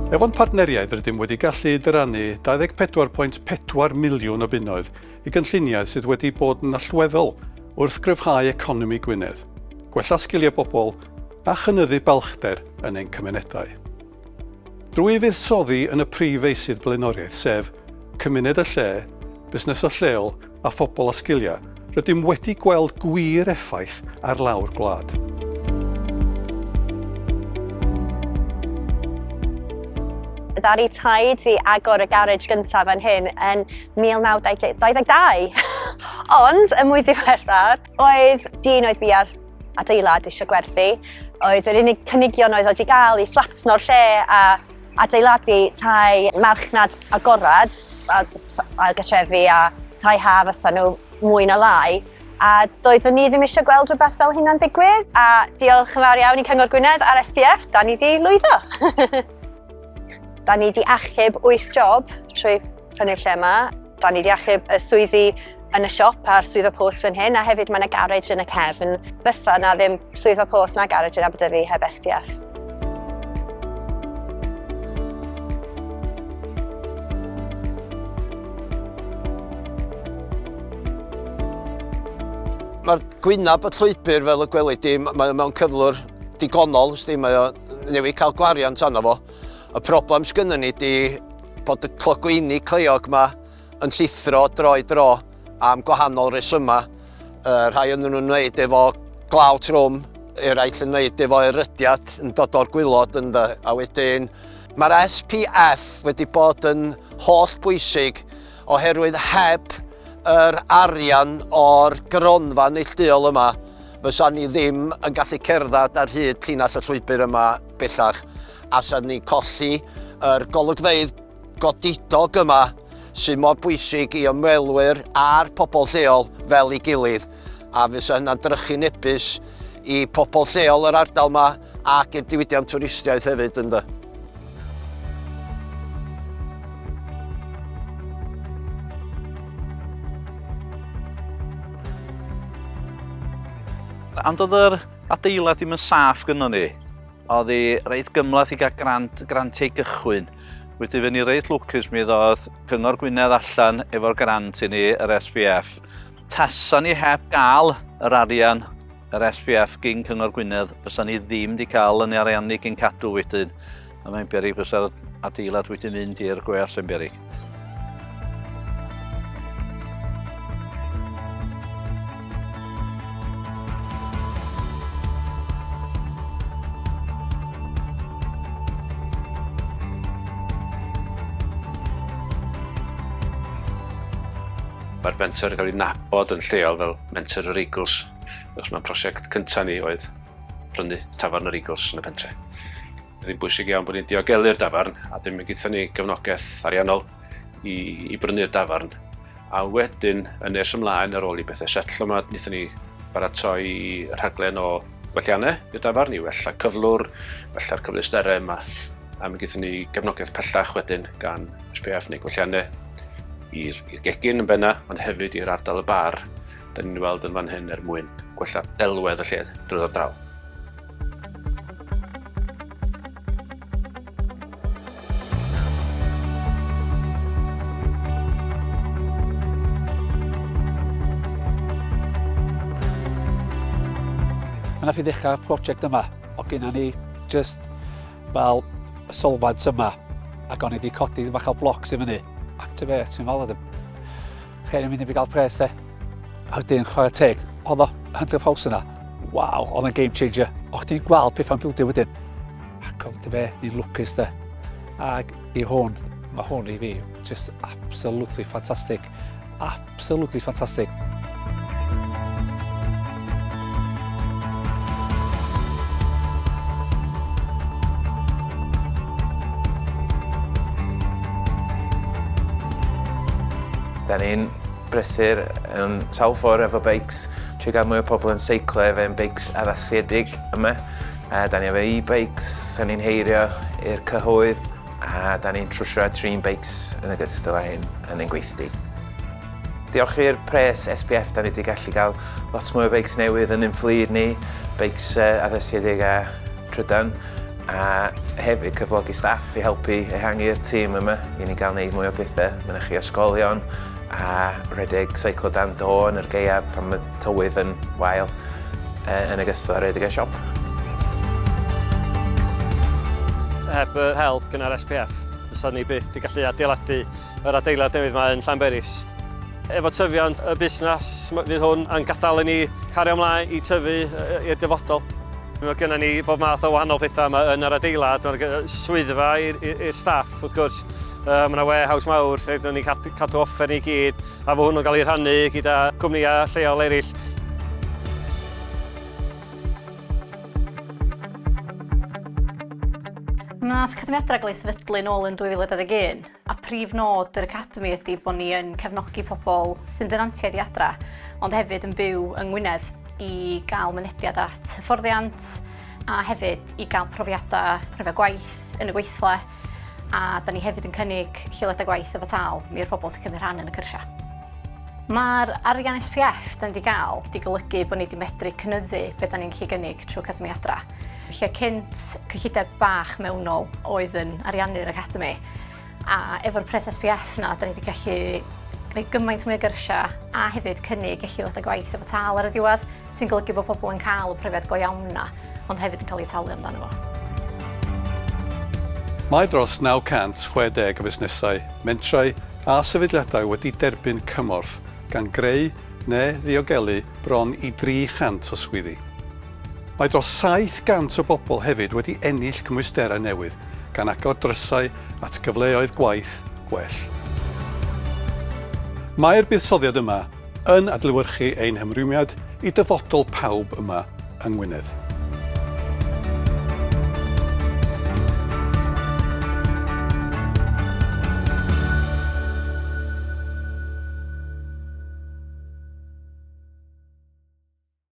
Efo'n partneriaeth rydym wedi gallu dyrannu 24.4 miliwn o bunnoedd i gynlluniau sydd wedi bod yn allweddol wrth gryfhau economi Gwynedd, gwella sgiliau bobl a chynyddu balchder yn ein cymunedau. Drwy fuddsoddi yn y prif feysydd blaenoriaeth sef cymuned y lle, busnes o lleol a phobl a sgiliau, rydym wedi gweld gwir effaith ar lawr gwlad. Ddaru taid fi agor y garej gyntaf fan hyn yn 1922. Ond, y mwy ddiweddar, oedd dyn oedd fi ar adeilad eisiau gwerthu. Oedd yr unig cynigion oedd wedi gael i fflatno'r lle a adeiladu tai marchnad agorad, a gysrefi a tai ha fysa nhw mwy na lai. A doeddwn ni ddim eisiau gweld rhywbeth fel hynna'n digwydd. A diolch yn fawr iawn i Cyngor Gwynedd a'r SPF, da ni wedi lwyddo. Da ni wedi achub 8 job trwy prynu'r lle yma. Da ni wedi achub y swyddi yn y siop a'r swyddfa post yn hyn, a hefyd mae yna garej yn y cefn. Fysa na ddim swyddfa post na garej yn Aberdyfi heb SPF. Mae'r gwynab y llwybr fel y gweli di, mae mewn cyflwr digonol, mae o newid cael gwariant arno fo. Y problem sgynnon ni di bod y clogwyni cleiog yma yn llithro dro i dro am gwahanol resyma. Rhai yn nhw'n wneud efo glaw trwm, eraill yn wneud efo erydiad yn dod o'r gwylod ynddo. A wedyn mae'r SPF wedi bod yn holl bwysig oherwydd heb yr arian o'r gronfa neilltuol yma, fysa ni ddim yn gallu cerdded ar hyd llinell y llwybr yma bellach. A sa'n ni colli yr golygfeydd godidog yma sy'n mor bwysig i ymwelwyr a'r pobl lleol fel ei gilydd. A fysa hynna'n drychu nebus i pobl lleol yr ardal yma ac i'r diwydiant twristiaeth hefyd ynddo. Ond oedd yr adeilad ddim yn saff gynnon ni. Oedd hi reit gymlath i gael grantiau gychwyn. Wedi fyny reit lwcus mi ddodd Cyngor Gwynedd allan efo'r grant i ni, yr SPF. Tasa ni heb gael yr arian, yr SPF gyn Cyngor Gwynedd, fysa ni ddim wedi cael yn ariannu gyn cadw wedyn. A mae'n beryg fysa'r adeilad wedi mynd i'r gwers yn beryg. Mae'r menter yn cael ei nabod yn lleol fel menter yr Eagles. Achos mae'n prosiect cyntaf ni oedd prynu tafarn yr Eagles yn y pentre. Mae'n bwysig iawn bod ni'n diogelu'r dafarn a dim gaethon ni gefnogaeth ariannol i brynu'r dafarn. A wedyn, yn nes ymlaen ar ôl i bethau setlo yma, wnaethon ni baratoi rhaglen o gwelliannau i'r dafarn, i wella cyflwr, wella'r cyfleusterau yma. A mi gaethon ni gefnogaeth pellach wedyn gan SPF neu gwelliannau i'r gegin yn benna, ond hefyd i'r ardal y bar. Da ni'n weld yn fan hyn mwyn gwella delwedd y lle drwy ddod draw. Nath i ddechrau'r prosiect yma, o gynna ni just fel y solfads yma, ac o'n i wedi codi bach o blocs i fyny. Ac ty fe, ti'n meddwl chen yn mynd i gael pres de. A wedyn chwarae teg, oedd o 100,000 yna. Waw, oedd yn game changer. O chdi'n gweld pethau'n bildio wedyn. Ac oedd ty fe, ni'n lwcus de. Ac i hwn, mae hwn i fi just absolutely fantastic. Absolutely fantastic. Da ni'n brysur sawl ffordd efo beics, trwy gael mwy o pobl yn seiclo efo'n beics addasiedig yma. Da ni efo e-bikes, da ni'n heirio i'r cyhoedd, a da ni'n trwsio trin beics yn ogystal â hyn yn ein gweithdy. Diolch i'r pres SPF, da ni wedi gallu cael lot mwy o beics newydd yn ein fflyd ni, beics addasiedig a trydan, A hefyd cyflogi staff i helpu ehangu'r tîm yma i ni gael gwneud mwy o bethau. Myna chi ysgolion a rhedeg seiclo dan do yn yr gaeaf pan mae tywydd yn wael yn ogystal â rhedeg y siop. Heb yr help gyda'r SPF, fysa ni byth wedi gallu adeiladu yr adeilad newydd yma yn Llanberis. Efo tyfiant y busnes, fydd hwn yn gadael i ni cario ymlaen i tyfu i'r dyfodol. Mae gennym ni bob math o wahanol pethau yma yn yr adeilad. Mae'r swyddfa i'r staff, wrth gwrs. Mae yna warehouse mawr lle dyn ni'n cadw offer ni gyd, a fo hwnnw'n cael ei rhannu gyda cwmnïau lleol eraill. Nath Academiadra gael ei sefydlu nôl yn 2021, a prif nod yr Academi ydy bod ni yn cefnogi pobl sy'n dynantiaid i adra, ond hefyd yn byw yng Gwynedd i gael mynediad at hyfforddiant a hefyd i gael profiadau gwaith yn y gweithle, a da ni hefyd yn cynnig lleoliadau gwaith efo tal i'r pobl sy'n cymryd rhan yn y cyrsia. Mae'r arian SPF da ni wedi gael wedi golygu bod ni wedi medru cynyddu beth da ni'n gallu gynnig trwy Academiadra. Lle cynt cyllideb bach mewnol oedd yn ariannu'r Academi, a efo'r pres SPF na, da ni wedi gallu gwneud gymaint mwy o gyrsia a hefyd cynnig lleoliadau gwaith efo tal ar y diwedd, sy'n golygu bod pobl yn cael y profiad go iawn yna, ond hefyd yn cael ei talu amdano fo. Mae dros 960 o busnesau, mentrau a sefydliadau wedi derbyn cymorth gan greu neu ddiogelu bron i 300 o swyddi. Mae dros 700 o bobl hefyd wedi ennill cymwysterau newydd gan agor drysau at gyfleoedd gwaith gwell. Mae'r buddsoddiad yma yn adlewyrchu ein hymrwymiad i dyfodol pawb yma yng Ngwynedd.